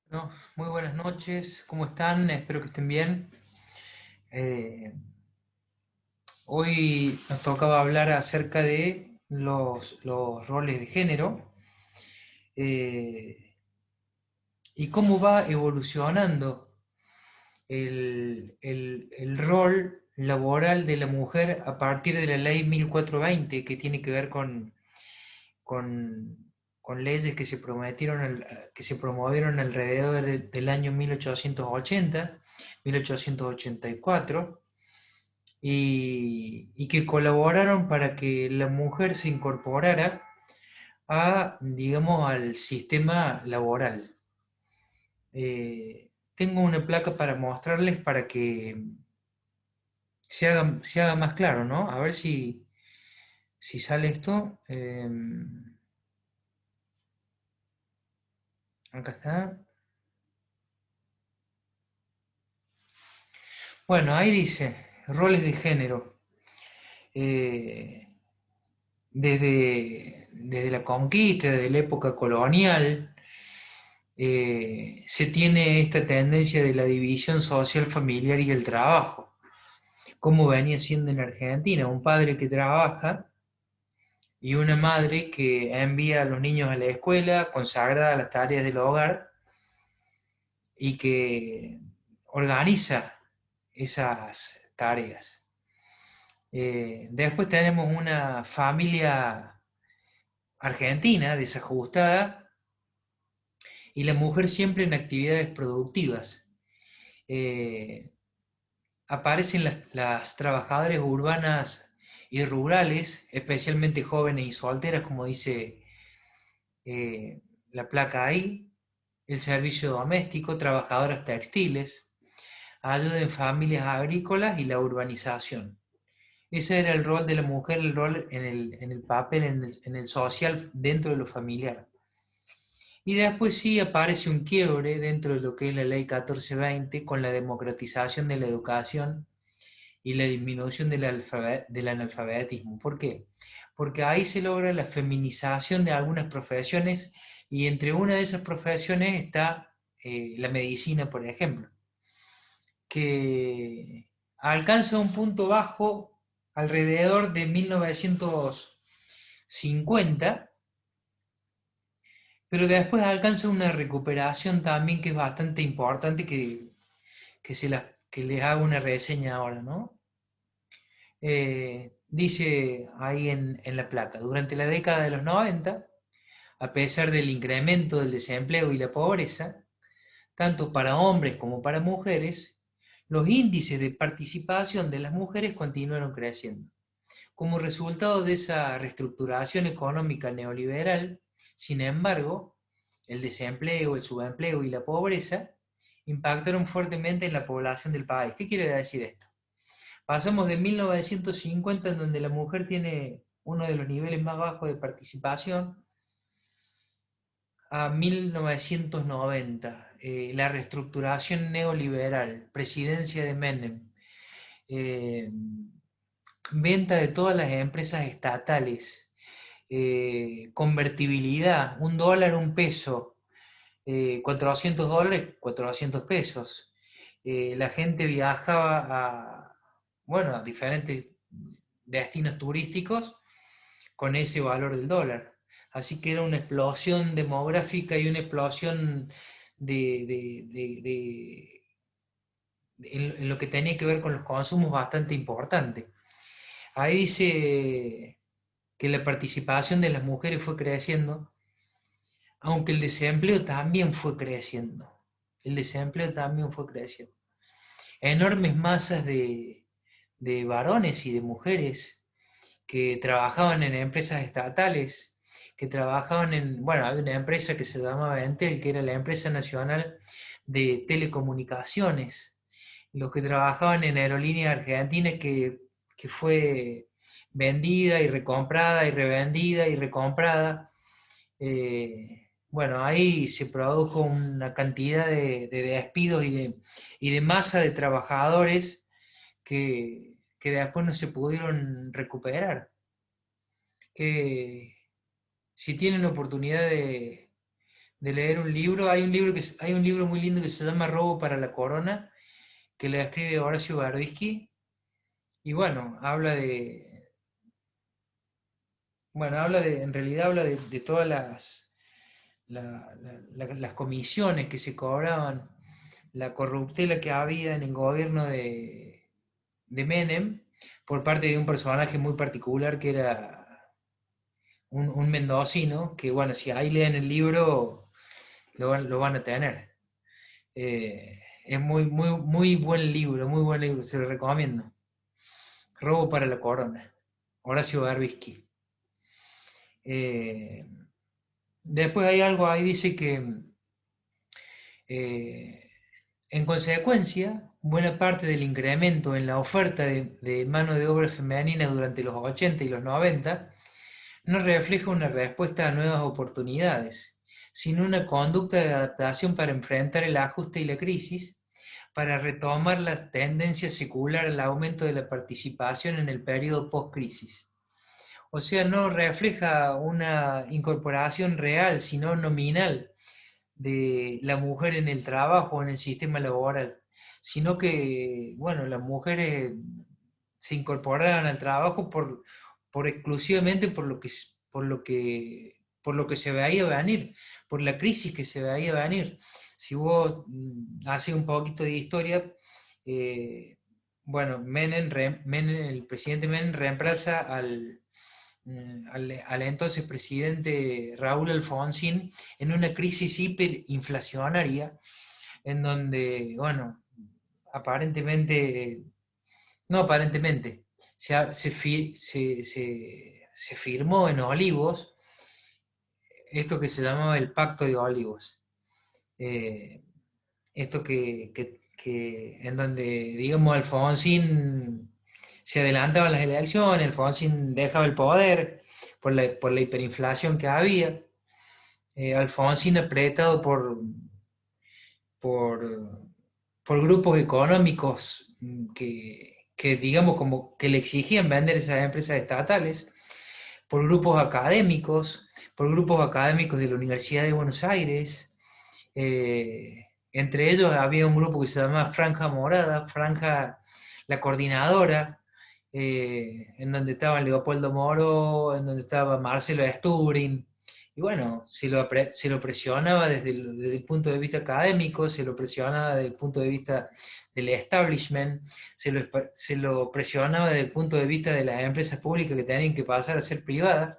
No, muy buenas noches, ¿cómo están? Espero que estén bien. Eh, Hoy nos tocaba hablar acerca de los roles de género eh, y cómo va evolucionando el rol laboral de la mujer a partir de la ley 1420, que tiene que ver con, con leyes que se que se promovieron alrededor del año 1880, 1884, y que colaboraron para que la mujer se incorporara digamos, al sistema laboral. Tengo una placa para mostrarles para que se haga más claro, ¿no? A ver si sale esto. Acá está. Bueno, ahí dice, roles de género. Eh, desde la conquista, desde la época colonial, se tiene esta tendencia de la división social, familiar y el trabajo, como venía siendo en Argentina, un padre que trabaja y una madre que envía a los niños a la escuela, consagrada a las tareas del hogar y que organiza esas tareas. Después tenemos una familia argentina desajustada y la mujer siempre en actividades productivas. Eh, Aparecen las trabajadoras urbanas y rurales, especialmente jóvenes y solteras, como dice la placa ahí, el servicio doméstico, trabajadoras textiles, ayuda en familias agrícolas y la urbanización. Ese era el rol de la mujer, el rol en el papel, en el social, dentro de lo familiar. Y después sí aparece un quiebre dentro de lo que es la ley 1420 con la democratización de la educación y la disminución del analfabetismo. ¿Por qué? Porque ahí se logra la feminización de algunas profesiones y entre una de esas profesiones está la medicina, por ejemplo, que alcanza un punto bajo alrededor de 1950, pero después alcanza una recuperación también que es bastante importante que les hago una reseña ahora, ¿no? Dice ahí en la placa, durante la década de los 90, a pesar del incremento del desempleo y la pobreza, tanto para hombres como para mujeres, los índices de participación de las mujeres continuaron creciendo. Como resultado de esa reestructuración económica neoliberal, sin embargo, el desempleo, el subempleo y la pobreza impactaron fuertemente en la población del país. ¿Qué quiere decir esto? Pasamos de 1950, en donde la mujer tiene uno de los niveles más bajos de participación, a 1990, la reestructuración neoliberal, presidencia de Menem, eh, venta de todas las empresas estatales, convertibilidad, un dólar, un peso, $400, 400 pesos. La gente viajaba bueno, a diferentes destinos turísticos con ese valor del dólar. Así que era una explosión demográfica y una explosión de, de- de- de- en lo que tenía que ver con los consumos bastante importante. Ahí dice que la participación de las mujeres fue creciendo, aunque el desempleo también fue creciendo. El desempleo también fue creciendo. Enormes masas de varones y de mujeres que trabajaban en empresas estatales, que trabajaban bueno, había una empresa que se llamaba Entel, que era la empresa nacional de telecomunicaciones, los que trabajaban en aerolíneas argentinas que fue vendida y recomprada y revendida y recomprada. Bueno, ahí se produjo una cantidad de despidos y de masa de trabajadores que después no se pudieron recuperar. Que si tienen oportunidad de leer un libro. Hay un libro muy lindo que se llama Robo para la Corona, que le escribe Horacio Verbitsky, y bueno, en realidad habla de todas las comisiones que se cobraban, la corruptela que había en el gobierno de Menem, por parte de un personaje muy particular que era un mendocino, que bueno, si ahí leen el libro lo van a tener. Es muy buen libro, se lo recomiendo. Robo para la Corona, Horacio Verbitsky. Eh, Después hay algo ahí, dice que eh, en consecuencia, buena parte del incremento en la oferta de mano de obra femenina durante los 80 y los 90 no refleja una respuesta a nuevas oportunidades, sino una conducta de adaptación para enfrentar el ajuste y la crisis, para retomar las tendencias secular al aumento de la participación en el periodo post-crisis. O sea, no refleja una incorporación real, sino nominal de la mujer en el trabajo, en el sistema laboral, sino que, bueno, las mujeres se incorporaron al trabajo por exclusivamente por lo que se veía venir, por la crisis que se veía venir. Si vos haces un poquito de historia, bueno, el presidente Menem reemplaza al entonces presidente Raúl Alfonsín en una crisis hiperinflacionaria, en donde, bueno, aparentemente, no aparentemente, se firmó en Olivos esto que se llamaba el Pacto de Olivos. Eh, Esto en donde, digamos, Alfonsín se adelantaban las elecciones, Alfonsín dejaba el poder por la hiperinflación que había, Alfonsín apretado por, por grupos económicos digamos, como que le exigían vender esas empresas estatales, por por grupos académicos de la Universidad de Buenos Aires. Entre ellos había un grupo que se llamaba Franja Morada, Franja la Coordinadora, en donde estaba Leopoldo Moro, en donde estaba Marcelo Sturing. Y bueno, se lo presionaba desde el punto de vista académico, se lo presionaba desde el punto de vista del establishment, se lo presionaba desde el punto de vista de las empresas públicas que tenían que pasar a ser privadas.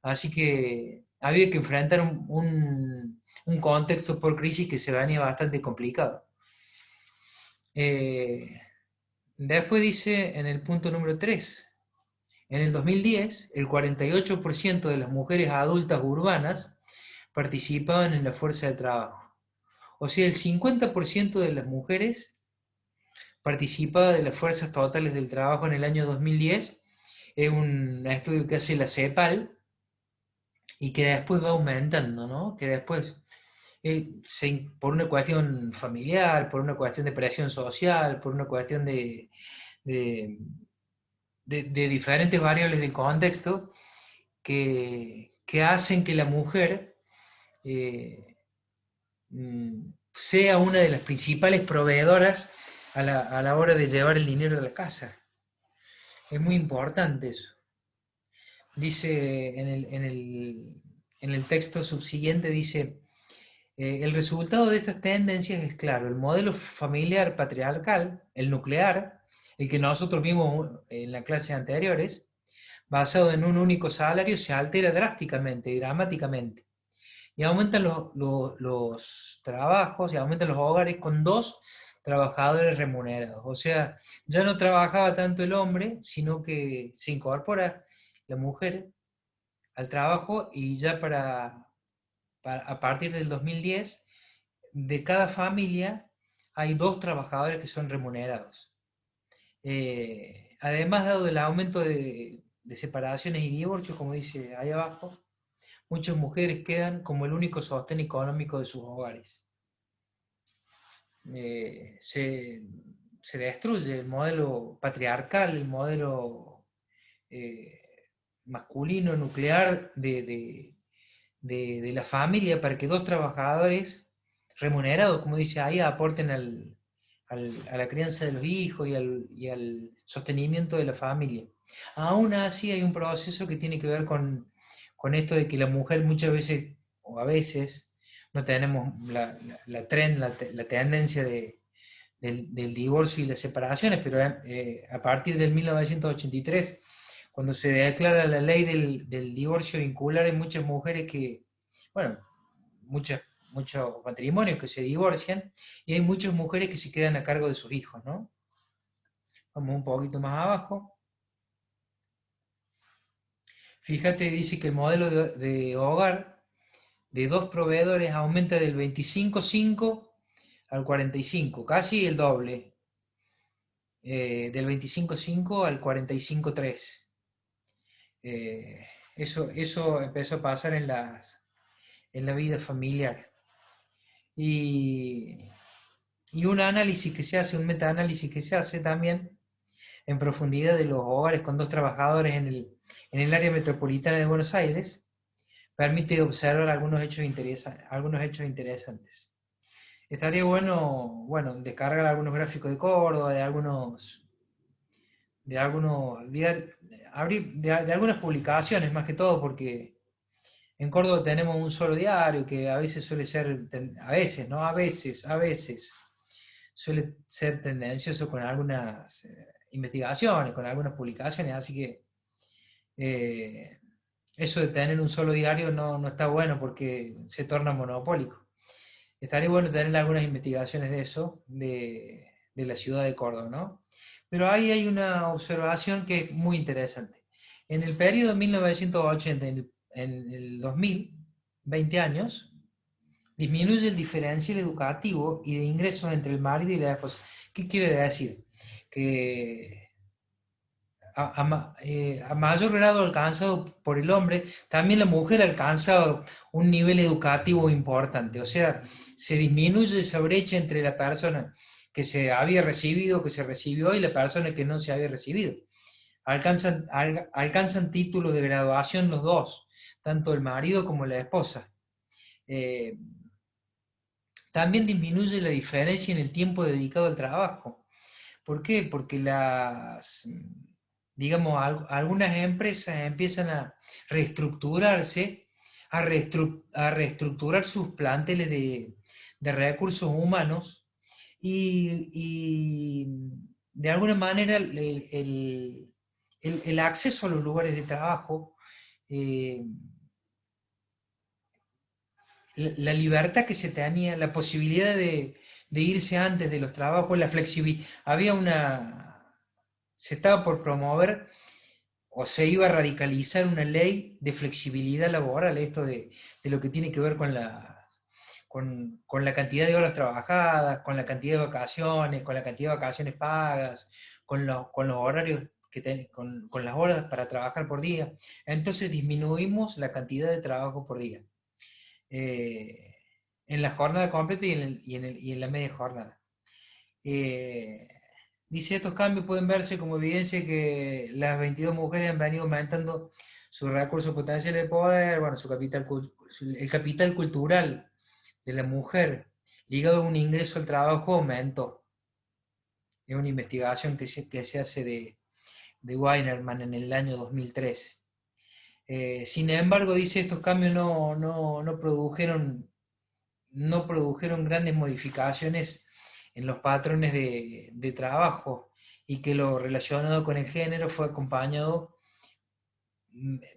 Así que había que enfrentar un contexto por crisis que se venía bastante complicado. Eh, Después dice en el punto número 3, en el 2010 el 48% de las mujeres adultas urbanas participaban en la fuerza de trabajo. O sea, el 50% de las mujeres participaba de las fuerzas totales del trabajo en el año 2010. Es un estudio que hace la CEPAL y que después va aumentando, ¿no? Que después, por una cuestión familiar, por una cuestión de presión social, por una cuestión de, de diferentes variables del contexto, que hacen que la mujer sea una de las principales proveedoras a la hora de llevar el dinero de la casa. Es muy importante eso. Dice en el texto subsiguiente, dice, el resultado de estas tendencias es claro, el modelo familiar patriarcal, el nuclear, el que nosotros vimos en las clases anteriores, basado en un único salario, se altera drásticamente y dramáticamente. Y aumentan los trabajos y aumentan los hogares con dos trabajadores remunerados. O sea, ya no trabajaba tanto el hombre, sino que se incorpora la mujer al trabajo y ya a partir del 2010, de cada familia hay dos trabajadores que son remunerados. Además, dado el aumento de separaciones y divorcios, como dice ahí abajo, muchas mujeres quedan como el único sostén económico de sus hogares. Se destruye el modelo patriarcal, el modelo masculino, nuclear de la familia para que dos trabajadores remunerados, como dice ahí, aporten a la crianza de los hijos y al sostenimiento de la familia. Aún así hay un proceso que tiene que ver con esto de que la mujer muchas veces, o a veces, no tenemos la tendencia del divorcio y las separaciones, pero a partir del 1983, cuando se declara la ley del divorcio vincular, hay muchas mujeres que, bueno, muchos matrimonios que se divorcian y hay muchas mujeres que se quedan a cargo de sus hijos, ¿no? Vamos un poquito más abajo. Fíjate, dice que el modelo de hogar de dos proveedores aumenta del 25,5 al 45, casi el doble, del 25,5 al 45,3. Eso empezó a pasar en la vida familiar. Y, y un análisis que se hace, un metaanálisis que se hace también en profundidad de los hogares con dos trabajadores en el área metropolitana de Buenos Aires, permite observar algunos hechos interesantes. Estaría bueno, descargar algunos gráficos de Córdoba, de algunas publicaciones, más que todo, porque en Córdoba tenemos un solo diario que a veces suele ser, a veces, ¿no? A veces suele ser tendencioso con algunas investigaciones, con algunas publicaciones, así que eh, eso de tener un solo diario no está bueno porque se torna monopólico. Estaría bueno tener algunas investigaciones de eso, de la ciudad de Córdoba, ¿no? Pero ahí hay una observación que es muy interesante. En el periodo de 1980, en el 2000, 20 años, disminuye el diferencial educativo y de ingresos entre el marido y la esposa. ¿Qué quiere decir? Que a mayor grado alcanzado por el hombre, también la mujer alcanza un nivel educativo importante. O sea, se disminuye esa brecha entre la persona que se había recibido, que se recibió, y la persona que no se había recibido. Alcanzan títulos de graduación los dos, tanto el marido como la esposa. Eh, También disminuye la diferencia en el tiempo dedicado al trabajo. ¿Por qué? Porque digamos, algunas empresas empiezan a reestructurarse, a reestructurar sus planteles de recursos humanos y de alguna manera el acceso a los lugares de trabajo, eh, la libertad que se tenía, la posibilidad de irse antes de los trabajos, la flexibilidad. Se estaba por promover o se iba a radicalizar una ley de flexibilidad laboral, esto de lo que tiene que ver con la cantidad de horas trabajadas, con la cantidad de vacaciones, con la cantidad de vacaciones pagas, con los horarios con las horas para trabajar por día. Entonces disminuimos la cantidad de trabajo por día. eh, en la jornada completa y en la media jornada. Eh, Dice, estos cambios pueden verse como evidencia que las 22 mujeres han venido aumentando su recurso potencial de poder, bueno, el capital cultural de la mujer ligado a un ingreso al trabajo aumentó. Es una investigación que se hace de Weinerman en el año 2013. Sin embargo, dice, estos cambios no produjeron grandes modificaciones en los patrones de trabajo y que lo relacionado con el género fue acompañado,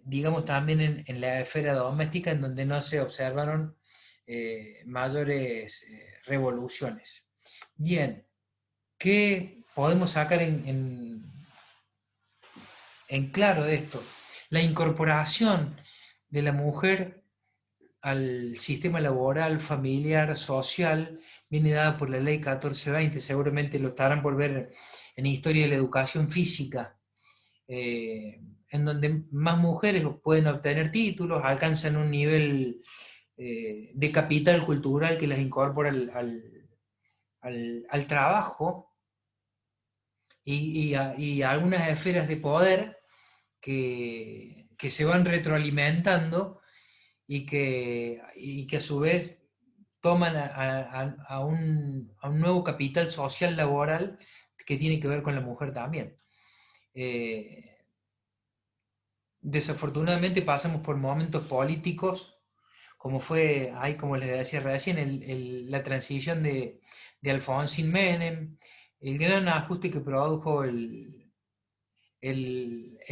digamos, también en la esfera doméstica, en donde no se observaron mayores revoluciones. Bien, ¿qué podemos sacar en claro de esto? La incorporación de la mujer al sistema laboral, familiar, social, viene dada por la ley 1420, seguramente lo estarán por ver en Historia de la Educación Física, en donde más mujeres pueden obtener títulos, alcanzan un nivel de capital cultural que las incorpora al trabajo y a algunas esferas de poder que se van retroalimentando y que a su vez toman a un nuevo capital social laboral que tiene que ver con la mujer también. Desafortunadamente pasamos por momentos políticos, como fue ahí, como les decía recién, la transición de Alfonsín Menem, el gran ajuste que produjo el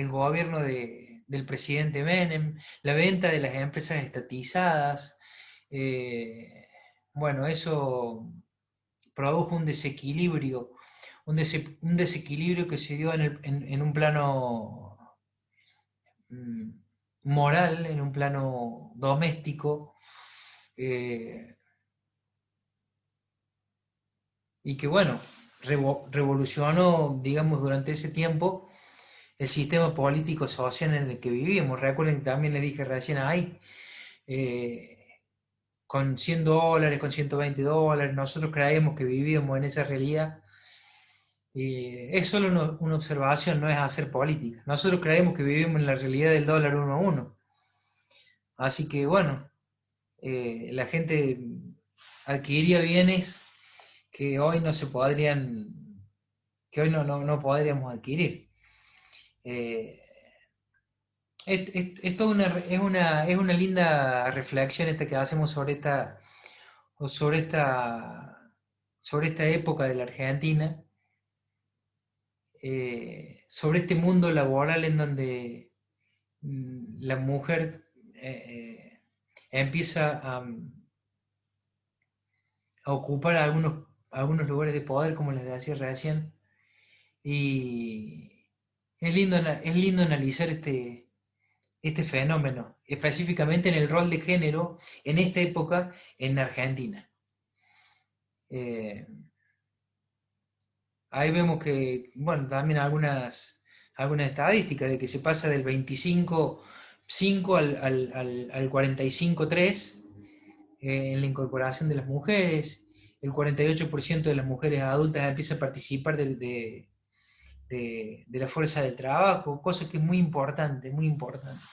gobierno del presidente Menem, la venta de las empresas estatizadas. Bueno, eso produjo un desequilibrio que se dio en un plano mm, moral, en un plano doméstico, eh, y que bueno, revolucionó, digamos, durante ese tiempo el sistema político social en el que vivimos. Recuerden que también les dije recién ahí, con $100, con $120, nosotros creíamos que vivíamos en esa realidad. Es solo una observación, no es hacer política. Nosotros creemos que vivimos en la realidad del dólar 1 a 1. Así que bueno, la gente adquiriría bienes que hoy no se podrían, que hoy no podríamos adquirir. Eh, es una linda reflexión esta que hacemos sobre esta, sobre esta época de la Argentina, sobre este mundo laboral en donde la mujer empieza a ocupar algunos lugares de poder, como les decía recién, y es lindo analizar este fenómeno, específicamente en el rol de género en esta época en Argentina. Ahí vemos que, bueno, también algunas estadísticas de que se pasa del 25,5 al 45,3 en la incorporación de las mujeres. El 48% de las mujeres adultas empieza a participar de la fuerza del trabajo, cosa que es muy importante, muy importante.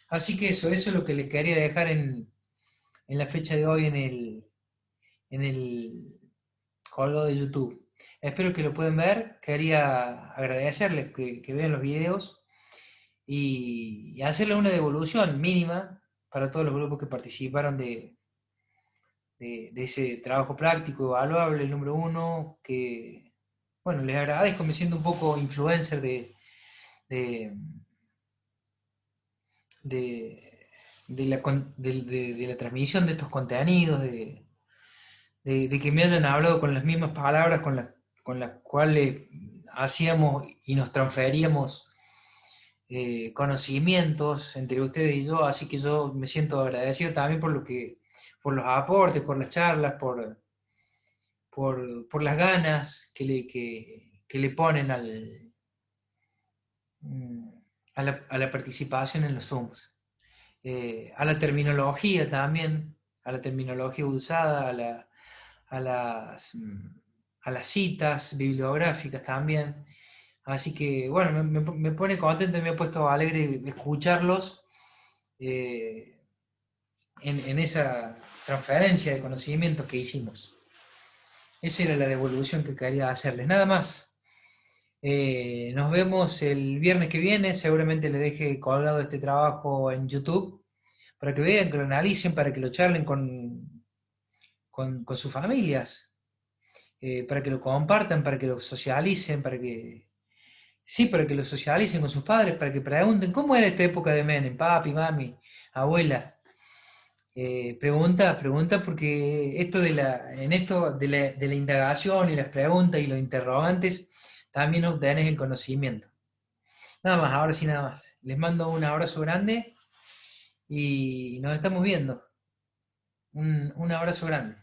Así que eso es lo que les quería dejar en la fecha de hoy en el colgado de YouTube. Espero que lo puedan ver. Quería agradecerles que vean los videos y hacerles una devolución mínima para todos los grupos que participaron de ese trabajo práctico, evaluable, el número 1, que, bueno, les agradezco, me siento un poco influencer de, de, de la transmisión de estos contenidos, de que me hayan hablado con las mismas palabras con las cuales hacíamos y nos transferíamos conocimientos entre ustedes y yo, así que yo me siento agradecido también por los aportes, por las charlas, por las ganas que le ponen mm, a la participación en los Zooms. A la terminología también, a la terminología usada, a las, mm, a las citas bibliográficas también. Así que, bueno, me pone contento y me ha puesto alegre escucharlos eh, en esa transferencia de conocimientos que hicimos. Esa era la devolución que quería hacerles, nada más. Nos vemos el viernes que viene, seguramente les deje colgado este trabajo en YouTube, para que vean, que lo analicen, para que lo charlen con sus familias, para que lo compartan, para que lo socialicen, para que lo socialicen con sus padres, para que pregunten cómo era esta época de Menem, papi, mami, abuela. Pregunta porque en esto de la indagación y las preguntas y los interrogantes también obtenés el conocimiento. Nada más, ahora sí nada más. Les mando un abrazo grande y nos estamos viendo. Un abrazo grande.